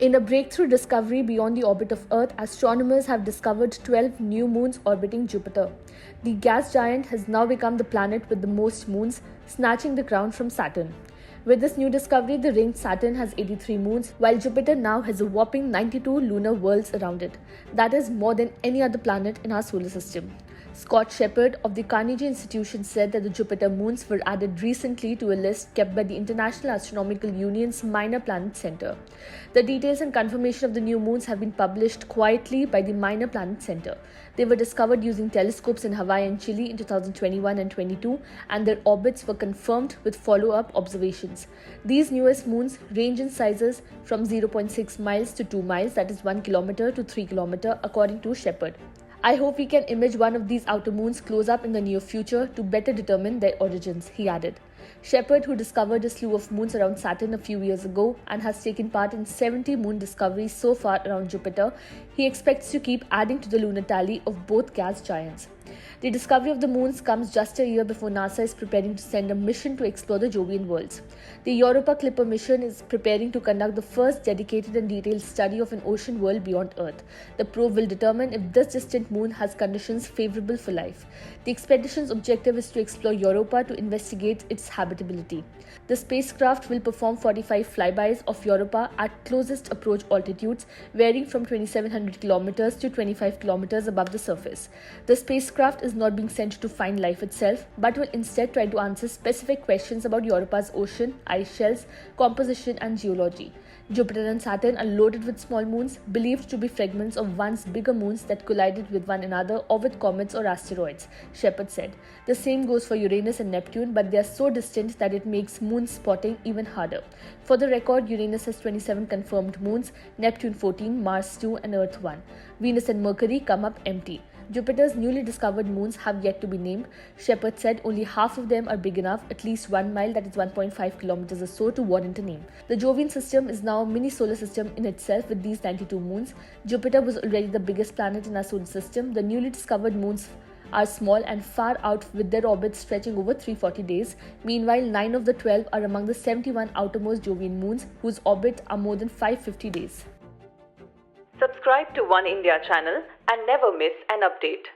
In a breakthrough discovery beyond the orbit of Earth, astronomers have discovered 12 new moons orbiting Jupiter. The gas giant has now become the planet with the most moons, snatching the crown from Saturn. With this new discovery, the ringed Saturn has 83 moons, while Jupiter now has a whopping 92 lunar worlds around it. That is more than any other planet in our solar system. Scott Shepard of the Carnegie Institution said that the Jupiter moons were added recently to a list kept by the International Astronomical Union's Minor Planet Center. The details and confirmation of the new moons have been published quietly by the Minor Planet Center. They were discovered using telescopes in Hawaii and Chile in 2021 and 22, and their orbits were confirmed with follow-up observations. These newest moons range in sizes from 0.6 miles to 2 miles, that is 1 kilometer to 3 kilometer, according to Shepard. I hope we can image one of these outer moons close up in the near future to better determine their origins, he added. Shepard, who discovered a slew of moons around Saturn a few years ago and has taken part in 70 moon discoveries so far around Jupiter, he expects to keep adding to the lunar tally of both gas giants. The discovery of the moons comes just a year before NASA is preparing to send a mission to explore the Jovian worlds. The Europa Clipper mission is preparing to conduct the first dedicated and detailed study of an ocean world beyond Earth. The probe will determine if this distant moon has conditions favorable for life. The expedition's objective is to explore Europa to investigate its habitability. The spacecraft will perform 45 flybys of Europa at closest approach altitudes, varying from 2,700 kilometers to 25 kilometers above the surface. The spacecraft is not being sent to find life itself, but will instead try to answer specific questions about Europa's ocean, ice shells, composition, and geology. Jupiter and Saturn are loaded with small moons, believed to be fragments of once bigger moons that collided with one another or with comets or asteroids, Shepard said. The same goes for Uranus and Neptune, but they are so distant that it makes moon spotting even harder. For the record, Uranus has 27 confirmed moons, Neptune 14, Mars 2, and Earth 1. Venus and Mercury come up empty. Jupiter's newly discovered moons have yet to be named. Shepard said only half of them are big enough, at least 1 mile, that is 1.5 kilometers or so, to warrant a name. The Jovian system is now a mini solar system in itself with these 92 moons. Jupiter was already the biggest planet in our solar system. The newly discovered moons are small and far out, with their orbits stretching over 340 days. Meanwhile, 9 of the 12 are among the 71 outermost Jovian moons, whose orbits are more than 550 days. Subscribe to One India channel and never miss an update.